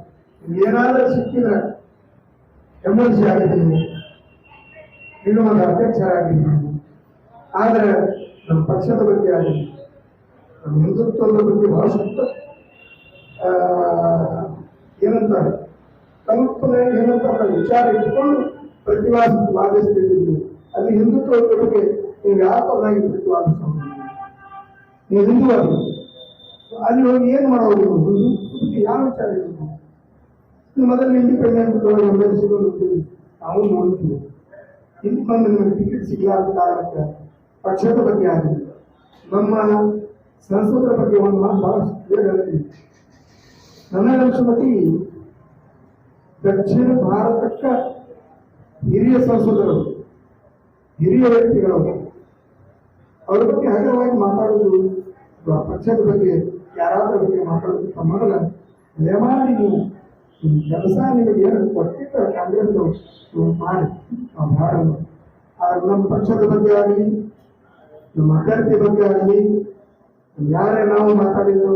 ಏನಾದರೂ ಸಿಕ್ಕಿದ್ರೆ MLC ಆಗಿದ್ದೀನಿ, ಇನ್ನೂ ಒಂದು ಅಧ್ಯಕ್ಷರಾಗಿದ್ದೀನಿ. ಆದರೆ ನಮ್ಮ ಪಕ್ಷದ ಬಗ್ಗೆ ಆಗಲಿ, ನಮ್ಮ ಹಿಂದುತ್ವದ ಬಗ್ಗೆ ಬಹಳಷ್ಟು ಏನಂತಾರೆ ಕಲ್ಪನೆ ಏನಂತ ವಿಚಾರ ಇಟ್ಕೊಂಡು ವಾದಿಸ್ತಿದ್ದೀವಿ. ಅಲ್ಲಿ ಹಿಂದುತ್ವದ ಬಗ್ಗೆ ನೀವು ಯಾಕಾಗಿ ಪ್ರತಿವಾದಿಸೋದು? ನೀವು ಹಿಂದುವಾದಿ ಅಲ್ಲಿ ಹೋಗಿ ಏನು ಮಾಡೋದು? ಹಿಂದುತ್ವದ ಯಾವ ವಿಚಾರ ಇರೋದು? ನೀವು ಮೊದಲು ಇಂಡಿಪೆಂಡೆಂಟ್ ಸಿಗೋದು ನಾವು ನೋಡ್ತೀವಿ. ಇಲ್ಲಿ ಬಂದು ನಿಮಗೆ ಟಿಕೆಟ್ ಸಿಗ್ಲಾರ್ದ ಕಾರಣಕ್ಕೆ ಪಕ್ಷದ ಬಗ್ಗೆ ಆಗಲಿ, ನಮ್ಮ ಸಂಸ್ಕೃತಿಯ ಬಗ್ಗೆ ಒಂದು ಮಾತು ಬಹಳ ಕ್ಲಿಯರ್ ಹೇಳ್ತೀವಿ. ನನಗನ್ಸ ಮಟ್ಟಿಗೆ ದಕ್ಷಿಣ ಭಾರತಕ್ಕೆ ಹಿರಿಯ ಸಂಸದರು, ಹಿರಿಯ ವ್ಯಕ್ತಿಗಳು ಅವ್ರ ಬಗ್ಗೆ ಹಗುರವಾಗಿ ಮಾತಾಡೋದು, ಪಕ್ಷದ ಬಗ್ಗೆ ಯಾರಾದ್ರ ಬಗ್ಗೆ ಮಾತಾಡೋದಕ್ಕೆ ಮೊದಲ ದಯಮಾಡಿ ನೀವು ಕೆಲಸ ನಿಮಗೆ ಏನು ಕೊಟ್ಟಿದ್ದ ಕಾಂಗ್ರೆಸ್ನವರು ಮಾಡಿ ಭಾಳ ನಮ್ಮ ಪಕ್ಷದ ಬಗ್ಗೆ ಆಗಲಿ, ನಮ್ಮ ಅಭ್ಯರ್ಥಿ ಬಗ್ಗೆ ಆಗಲಿ, ಯಾರೇ ನಾವು ಮಾತಾಡಿದ್ರು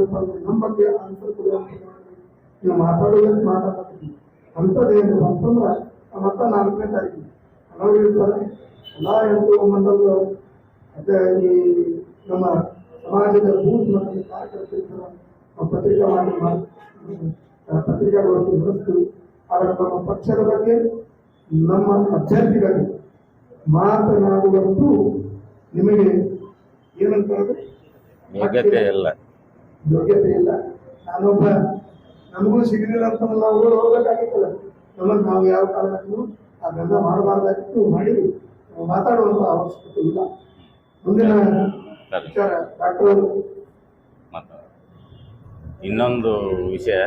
ನಮ್ಮ ಬಗ್ಗೆ ಆನ್ಸರ್ ಕೊಡುವಂತ ನೀವು ಮಾತಾಡೋದಕ್ಕೆ ಮಾತಾಡ್ತೀವಿ. ಅಂಥದ್ದೇನು ಅಂತಂದ್ರೆ ಮತ್ತೆ 4ನೇ ತಾರೀಕು ಅನೌರ್ ಇರ್ತಾರೆ. ಎಲ್ಲ 8 ಮಂಡಲಗಳು ಮತ್ತೆ ಈ ನಮ್ಮ ಸಮಾಜದ ಬೂತ್ ಮಟ್ಟದ ಕಾರ್ಯಕರ್ತರು ಪತ್ರಿಕಾಗೋಷ್ಠಿ ನಡೆಸ್ತೀವಿ. ಆದರೆ ನಮ್ಮ ಪಕ್ಷದ ಬಗ್ಗೆ ನಮ್ಮ ಅಭ್ಯರ್ಥಿಗಳಿಗೆ ಮಾತನಾಡುವಂತೂ ನಿಮಗೆ ಏನಂತ ಯೋಗ್ಯತೆ ಇಲ್ಲ. ನಾನೊಬ್ಬ ನಮಗೂ ಸಿಗಲಿಲ್ಲ ಅಂತ ನಾವು ಹೋಗ್ಬೇಕಾಗಿತ್ತಲ್ಲ. ನಮ್ಮನ್ನು ನಾವು ಯಾವ ಕಾರಣಕ್ಕೂ ಆ ಗಂಧ ಮಾಡಬಾರ್ದಾಗಿತ್ತು, ಮಾಡಿ ಮಾತಾಡುವಂಥ ಅವಶ್ಯಕತೆ ಇಲ್ಲ. ಮುಂದಿನ ವಿಚಾರ ಡಾಕ್ಟರ್ ಇನ್ನೊಂದು ವಿಷಯ,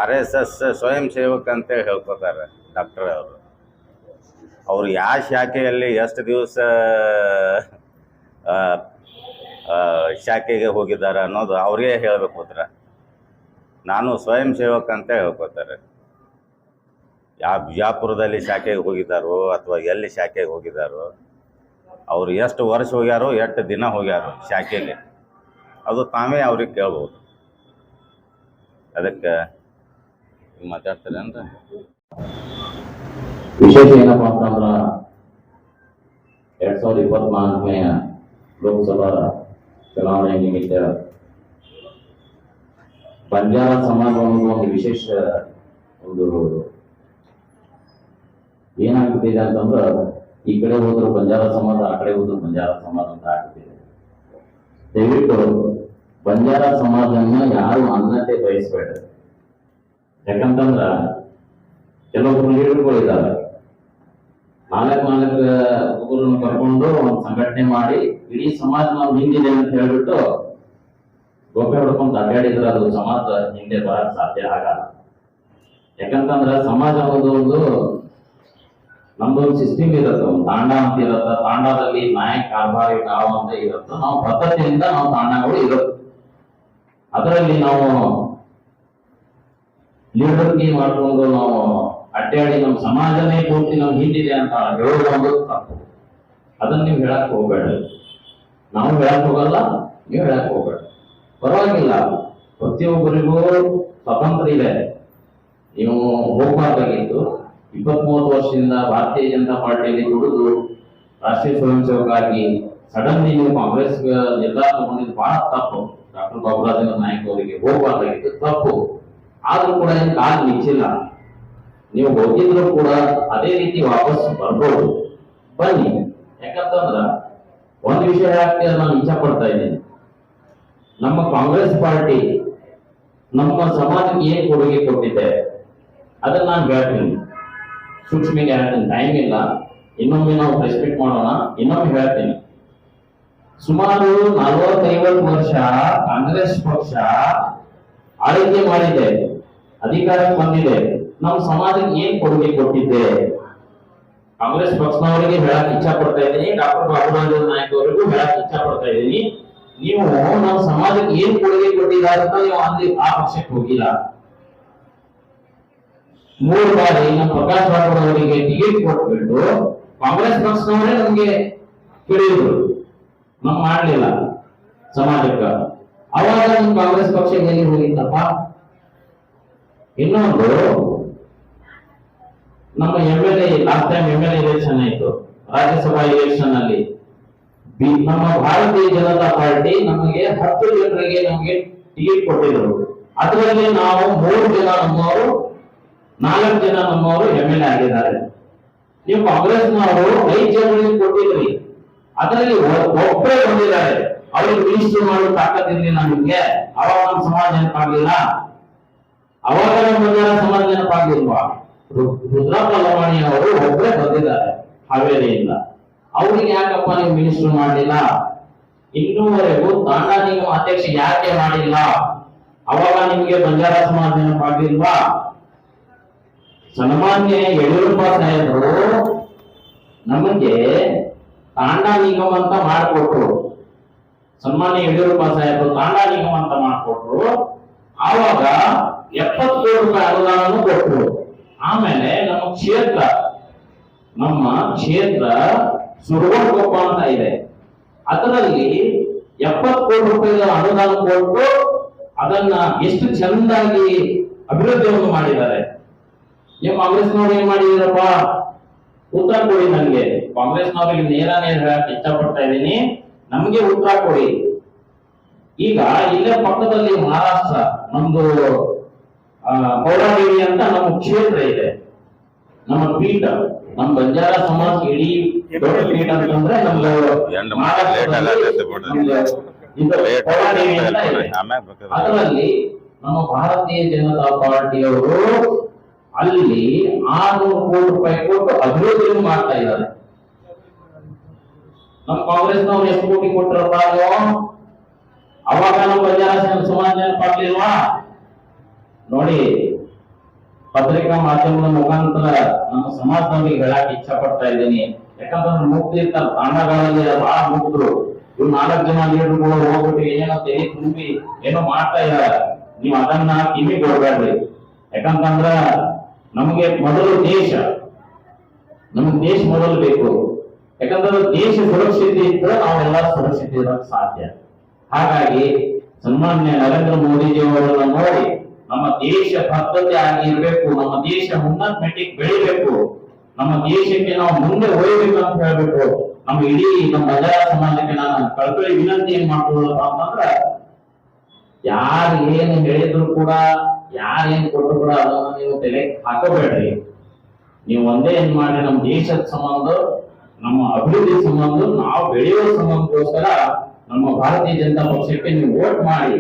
RSS ಸ್ವಯಂ ಸೇವಕ ಅಂತ ಹೇಳ್ಕೊತಾರೆ ಡಾಕ್ಟರ್ ಅವರು. ಅವ್ರು ಯಾವ ಶಾಖೆಯಲ್ಲಿ ಎಷ್ಟು ದಿವಸ ಶಾಖೆಗೆ ಹೋಗಿದ್ದಾರೆ ಅನ್ನೋದು ಅವ್ರಿಗೆ ಹೇಳಬೇಕು. ಹತ್ರ ನಾನು ಸ್ವಯಂ ಸೇವಕ ಅಂತ ಹೇಳ್ಕೊತಾರೆ. ಯಾವ ಬಿಜಾಪುರದಲ್ಲಿ ಶಾಖೆಗೆ ಹೋಗಿದ್ದಾರೋ ಅಥವಾ ಎಲ್ಲಿ ಶಾಖೆಗೆ ಹೋಗಿದ್ದಾರೋ, ಅವ್ರು ಎಷ್ಟು ವರ್ಷ ಹೋಗ್ಯಾರೋ, ಎಷ್ಟು ದಿನ ಹೋಗ್ಯಾರೋ ಶಾಖೆಯಲ್ಲಿ, ಅದು ತಾವೇ ಅವ್ರಿಗೆ ಕೇಳ್ಬೋದು. ಅದಕ್ಕೆ ಮಾತಾಡ್ತಾರೆ ಅಂದ್ರೆ ವಿಶೇಷ ಏನಪ್ಪ ಅಂತಂದ್ರೆ 2024ನೇ ಲೋಕಸಭಾ ಚುನಾವಣೆ ನಿಮಿತ್ತ ಬಂಜಾರ ಸಮಾಜ ಒಂದು ವಿಶೇಷ ಒಂದು ಏನಾಗ್ಬಿಟ್ಟಿದೆ ಅಂತಂದ್ರೆ, ಈ ಕಡೆ ಹೋದ್ರು ಬಂಜಾರ ಸಮಾಜ, ಆ ಕಡೆ ಹೋದ್ರು ಬಂಜಾರ ಸಮಾಜ ಅಂತ ಆಗ್ಬಿಟ್ಟಿದೆ. ದಯವಿಟ್ಟು ಬಂಜಾರ ಸಮಾಜವನ್ನ ಯಾರು ಅನ್ನತೆ ಬಯಸಬೇಡ. ಯಾಕಂತಂದ್ರ ಕೆಲವೊಬ್ರು ಲೀಡರ್ಗಳು ಇದ್ದಾರೆ, ನಾಲ್ಕು ಹುಡುಗರನ್ನು ಕರ್ಕೊಂಡು ಒಂದು ಸಂಘಟನೆ ಮಾಡಿ ಇಡೀ ಸಮಾಜ ನಾವು ಹಿಂದಿದೆ ಅಂತ ಹೇಳ್ಬಿಟ್ಟು ಗೋಪೆ ಹೊಡ್ಕೊಂಡು ಅಡ್ಡಾಡಿದ್ರೆ ಅದು ಸಮಾಜ ಹಿಂದೆ ಬರಕ್ ಸಾಧ್ಯ ಆಗಲ್ಲ. ಯಾಕಂತಂದ್ರ ಸಮಾಜ ಒಂದು ನಮ್ದೊಂದು ಸಿಸ್ಟಮ್ ಇರುತ್ತೆ, ಒಂದು ತಾಂಡ ಅಂತ ಇರುತ್ತೆ. ತಾಂಡದಲ್ಲಿ ನಾಯಕ ಕಾರ್ಬಾರಿ ಕಾವು ಅಂತ ಇರುತ್ತೆ. ನಾವು ಪದ್ಧತಿಯಿಂದ ನಾವು ತಾಂಡಗಳು ಇರುತ್ತೆ. ಅದರಲ್ಲಿ ನಾವು ಲೀಡರ್ಗಿ ಮಾಡ್ಕೊಂಡು ನಾವು ಅಡ್ಡಾಡಿ ನಮ್ಮ ಸಮಾಜನೇ ಪೂರ್ತಿ ನಮ್ ಹಿಂದಿದೆ ಅಂತ ಹೇಳೋದು ಒಂದು ತಪ್ಪು. ಅದನ್ನ ನೀವು ಹೇಳಕ್ ಹೋಗ್ಬೇಡ. ನಾವು ಹೇಳಕ್ ಹೋಗಲ್ಲ, ನೀವು ಹೇಳಕ್ ಹೋಗ್ಬೇಡ. ಪರವಾಗಿಲ್ಲ, ಪ್ರತಿಯೊಬ್ಬರಿಗೂ ಸ್ವಾತಂತ್ರ್ಯ ಇದೆ. ನೀವು ಹೋಗ್ಬಾರ್ದಾಗಿತ್ತು. 20-30 ವರ್ಷದಿಂದ ಭಾರತೀಯ ಜನತಾ ಪಾರ್ಟಿಯಲ್ಲಿ ದುಡಿದು ರಾಷ್ಟ್ರೀಯ ಸ್ವಯಂ ಸೇವಕ ಆಗಿ ಸಡನ್ಲಿ ನೀವು ಕಾಂಗ್ರೆಸ್ ನಿರ್ಧಾರ ತಗೊಂಡಿದ್ದು ಬಹಳ ತಪ್ಪು. ಡಾಕ್ಟರ್ ಬಾಬುರಾಜೇಂದ್ರ ನಾಯಕ್ ಅವರಿಗೆ ಹೋಗ್ಬಾರ್ದಾಗಿತ್ತು, ತಪ್ಪು. ಆದ್ರೂ ಕೂಡ ಏನ್ ಕಾಲ ನಿಚ್ಚಿಲ್ಲ. ನೀವು ಹೋಗಿದ್ರು ಕೂಡ ಅದೇ ರೀತಿ ವಾಪಸ್ ಬರ್ಬೋದು, ಬನ್ನಿ. ಯಾಕಂತಂದ್ರ ಒಂದು ವಿಷಯ ಯಾಕೆ ನಾನು ಇಚ್ಛೆ ಪಡ್ತಾ ಇದ್ದೀನಿ, ನಮ್ಮ ಕಾಂಗ್ರೆಸ್ ಪಾರ್ಟಿ ನಮ್ಮ ಸಮಾಜಕ್ಕೆ ಏನ್ ಕೊಡುಗೆ ಕೊಟ್ಟಿದೆ ಅದನ್ನ ನಾನು ಹೇಳ್ತೀನಿ. ಸೂಕ್ಷ್ಮಿಗೆ ಹೇಳ್ತೀನಿ, ಟೈಮ್ ಇಲ್ಲ, ಇನ್ನೊಮ್ಮೆ ನಾವು ರೆಸ್ಪೆಕ್ಟ್ ಮಾಡೋಣ. ಇನ್ನೊಮ್ಮೆ ಹೇಳ್ತೀನಿ, ಸುಮಾರು 40-50 ವರ್ಷ ಕಾಂಗ್ರೆಸ್ ಪಕ್ಷ ಆಳ್ವಿಕೆ ಮಾಡಿದೆ, ಅಧಿಕಾರಕ್ಕೆ ಬಂದಿದೆ. ನಮ್ಮ ಸಮಾಜಕ್ಕೆ ಏನ್ ಕೊಡುಗೆ ಕೊಟ್ಟಿದ್ದೆ ಕಾಂಗ್ರೆಸ್ ಪಕ್ಷದವರಿಗೆ ಹೇಳಕ್ ಇಚ್ಛಾ ಪಡ್ತಾ ಇದ್ದೀನಿ, ಡಾಕ್ಟರ್ ಬಾಬುರಾಜೇಂದ್ರ ನಾಯಕ್ ಅವರಿಗೂ ಹೇಳಕ್ ಇಚ್ಛಾ ಪಡ್ತಾ ಇದ್ದೀನಿ. ನೀವು ನಮ್ಮ ಸಮಾಜಕ್ಕೆ ಏನ್ ಕೊಡುಗೆ ಕೊಟ್ಟಿದ್ದಾರೆ ಅಂತ ನೀವು ಅಲ್ಲಿ ಆ ಪಕ್ಷಕ್ಕೆ ಹೋಗಿಲ್ಲ. 3 ಬಾರಿ ನಮ್ಮ ಪ್ರಕಾಶ್ ರಾಠೋಡ್ ಅವರಿಗೆ ಟಿಕೆಟ್ ಕೊಟ್ಬಿಟ್ಟು ಕಾಂಗ್ರೆಸ್ ಪಕ್ಷದವರೇ ನಮ್ಗೆ ಕೇಳಿದ್ರು, ನಮ್ ಮಾಡ್ಲಿಲ್ಲ ಸಮಾಜಕ್ಕ. ಅವಾಗ ನಿಮ್ ಕಾಂಗ್ರೆಸ್ ಪಕ್ಷ ಎಲ್ಲಿ ಹೋಗಿತ್ತಪ್ಪ? ಇನ್ನೊಂದು, ನಮ್ಮ MLA last time MLA election ಆಯ್ತು, ರಾಜ್ಯಸಭಾ ಎಲೆಕ್ಷನ್ ಅಲ್ಲಿ ನಮ್ಮ ಭಾರತೀಯ ಜನತಾ ಪಾರ್ಟಿ ನಮಗೆ 10 ಜನರಿಗೆ ನಮಗೆ ಟಿಕೆಟ್ ಕೊಟ್ಟಿದ್ರು. ಅದರಲ್ಲಿ ನಾವು 3 ಜನ ನಮ್ಮವರು, 4 ಜನ ನಮ್ಮವರು MLA ಆಗಿದ್ದಾರೆ. ನೀವು ಕಾಂಗ್ರೆಸ್ನವರು 5 ಜನರಿಗೆ ಕೊಟ್ಟಿದ್ರಿ, ಅದರಲ್ಲಿ ಒಬ್ಬರೇ ಬಂದಿದ್ದಾರೆ. ಅವ್ರಿಗೆ ಮಿನಿಸ್ಟರ್ ಮಾಡೋ ತಾಕತ್ತಿರ್ಲಿಲ್ಲ ನಿಮ್ಗೆ. ಅವಾಗ ನಮ್ಮ ಸಮಾಜ ನೆನಪಾಗ್ಲಿಲ್ಲ? ಅವಾಗ ನಮ್ಮ ಬಂಜಾರ ಸಮಾಜ ನೆನಪಾಗ್ಲಿಲ್ವಾ? ರುದ್ರಪ್ಪ ಲಮಾಣಿ ಅವರು ಒಬ್ಬರೇ ಬಂದಿದ್ದಾರೆ ಹಾವೇರಿಯಿಂದ. ಅವ್ರಿಗೆ ಯಾಕಪ್ಪ ನೀವು ಮಿನಿಸ್ಟರ್ ಮಾಡಲಿಲ್ಲ? ಇನ್ನೂವರೆಗೂ ತಾಂಡ ನಿಗಮ ಅಧ್ಯಕ್ಷ ಯಾಕೆ ಮಾಡಿಲ್ಲ? ಅವಾಗ ನಿಮ್ಗೆ ಬಂಜಾರ ಸಮಾಜ ನೆನಪಾಗ್ಲಿಲ್ವಾ? ಸನ್ಮಾನ್ಯ ಯಡಿಯೂರಪ್ಪ ಸಾಹೇಬರು ನಮಗೆ ತಾಂಡ ನಿಗಮ ಅಂತ ಮಾಡಿಕೊಟ್ರು. ಸನ್ಮಾನ್ಯ ಯಡಿಯೂರಪ್ಪ ಸಾಹೇಬರು ತಾಂಡ ನಿಗಮ ಅಂತ ಮಾಡಿಕೊಟ್ರು. ಆವಾಗ 70 ಕೋಟಿ ರೂಪಾಯಿ ಅನುದಾನವನ್ನು ಕೊಟ್ಟರು. ಆಮೇಲೆ ನಮ್ಮ ಕ್ಷೇತ್ರ ಸುರವರ್ಕೊಪ್ಪ ಅಂತ ಇದೆ, ಅದರಲ್ಲಿ 70 ಕೋಟಿ ರೂಪಾಯಿ ಅನುದಾನ ಕೊಟ್ಟು ಅದನ್ನ ಎಷ್ಟು ಚಂದಾಗಿ ಅಭಿವೃದ್ಧಿಯನ್ನು ಮಾಡಿದ್ದಾರೆ. ನೀವು ಕಾಂಗ್ರೆಸ್ನವ್ರು ಏನ್ ಮಾಡಿದಿರಪ್ಪ? ಉತ್ತರ ಕೊಡಿ ನನಗೆ. ಕಾಂಗ್ರೆಸ್ನವರಿಗೆ ನೇರ ಹೇಳಕ್ ಇಷ್ಟಪಡ್ತಾ ಇದ್ದೀನಿ, ನಮ್ಗೆ ಉತ್ತರ ಕೊಡಿ. ಈಗ ಇಲ್ಲೇ ಪಕ್ಕದಲ್ಲಿ ಮಹಾರಾಷ್ಟ್ರ ನಮ್ದು ಪೌರಾದೇವಿ ಅಂತ ನಮ್ಮ ಕ್ಷೇತ್ರ ಇದೆ, ನಮ್ಮ ಪೀಠ, ನಮ್ಮ ಬಂಜಾರ ಸಮಾಜ ಇಡೀ ದೊಡ್ಡ ಪೀಠ ಅಂತಂದ್ರೆ ನಮ್ದು ಪೌರಾದೇವಿ ಅಂತ ಇದೆ. ಅದರಲ್ಲಿ ನಮ್ಮ ಭಾರತೀಯ ಜನತಾ ಪಾರ್ಟಿಯವರು ಅಲ್ಲಿ 600 ಕೋಟಿ ರೂಪಾಯಿ ಕೊಟ್ಟು ಅಭಿವೃದ್ಧಿಯನ್ನು ಮಾಡ್ತಾ ಇದ್ದಾರೆ. ನಮ್ಮ ಕಾಂಗ್ರೆಸ್ನವ್ರು ಎಷ್ಟು ಕೋಟಿ ಕೊಟ್ಟರಪ್ಪ? ಅವಾಗ ನಮ್ಮ ಬಂಜಾರ ಸಮಾಜ ನೆನಪಾಗ್ಲಿಲ್ವಾ? ನೋಡಿ, ಪತ್ರಿಕಾ ಮಾಧ್ಯಮದ ಮುಖಾಂತರ ನಮ್ಮ ಸಮಾಜದವರಿಗೆ ಹೇಳಕ್ ಇಚ್ಛಾ ಪಡ್ತಾ ಇದ್ದೀನಿ. ಯಾಕಂತಂದ್ರೆ ಮುಕ್ತಿ ಇರ್ತಾರೆ ತಾಂಡಗಳಲ್ಲಿ, ಬಹಳ ಮುಕ್ತರು. ಇವ್ 4 ಜನ ಲೀಡರ್ಗಳು ಹೋಗ್ಬಿಟ್ಟು ಏನೋ ತೆರಿ ತುಂಬಿ ಏನೋ ಮಾಡ್ತಾ ಇದ್ದಾರೆ. ನೀವು ಅದನ್ನ ಕಿವಿ ಕೊಡ್ಬೇಡ್ರಿ. ಯಾಕಂತಂದ್ರ ನಮಗೆ ಮೊದಲು ನಮ್ಗೆ ದೇಶ ಮೊದಲು ಬೇಕು. ಯಾಕಂತಂದ್ರೆ ದೇಶ ಸುರಕ್ಷತೆ ಇದ್ರೆ ನಾವೆಲ್ಲ ಸುರಕ್ಷತೆ ಇರೋಕ್ ಸಾಧ್ಯ. ಹಾಗಾಗಿ ಸನ್ಮಾನ್ಯ ನರೇಂದ್ರ ಮೋದಿಜಿ ಅವರನ್ನ ನೋಡಿ ನಮ್ಮ ದೇಶ ಬದ್ಧತೆ ಆಗಿರ್ಬೇಕು, ನಮ್ಮ ದೇಶ ಉನ್ನತ ಮಟ್ಟಿಗೆ ಬೆಳಿಬೇಕು, ನಮ್ಮ ದೇಶಕ್ಕೆ ನಾವು ಮುಂದೆ ಒಯ್ಯಬೇಕು ಅಂತ ಹೇಳ್ಬೇಕು. ನಮ್ಮ ಇಡೀ ನಮ್ಮ ಬಂಜಾರ ಸಮಾಜಕ್ಕೆ ನಾನು ಕಳ್ಕೊಳ್ಳಿ ವಿನಂತಿ ಏನ್ ಮಾಡ್ಕೊಳ್ಳೋದಪ್ಪ ಅಂತಂದ್ರ, ಯಾರು ಏನು ಹೇಳಿದ್ರು ಕೂಡ, ಯಾರೇನ್ ಕೊಟ್ಟರು ಕೂಡ ಅದನ್ನ ನೀವು ತಲೆ ಹಾಕೋಬೇಡ್ರಿ. ನೀವು ಒಂದೇ ಏನ್ ಮಾಡಿ, ನಮ್ಮ ದೇಶದ ಸಂಬಂಧ, ನಮ್ಮ ಅಭಿವೃದ್ಧಿ ಸಂಬಂಧ, ನಾವು ಬೆಳೆಯುವ ಸಂಬಂಧಕ್ಕೋಸ್ಕರ ನಮ್ಮ ಭಾರತೀಯ ಜನತಾ ಪಕ್ಷಕ್ಕೆ ನೀವು ವೋಟ್ ಮಾಡಿ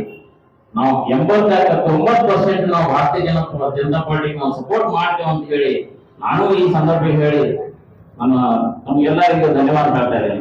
ನಾವು 90% ನಾವು ಭಾರತೀಯ ಜನತಾ ಪಾರ್ಟಿಗೆ ನಾವು ಸಪೋರ್ಟ್ ಮಾಡ್ತೇವೆ ಅಂತ ಹೇಳಿ ನಾನು ಈ ಸಂದರ್ಭ ಹೇಳಿ ನಮಗೆಲ್ಲರಿಗೂ ಧನ್ಯವಾದ ಹೇಳ್ತಾ ಇದ್ದೇನೆ.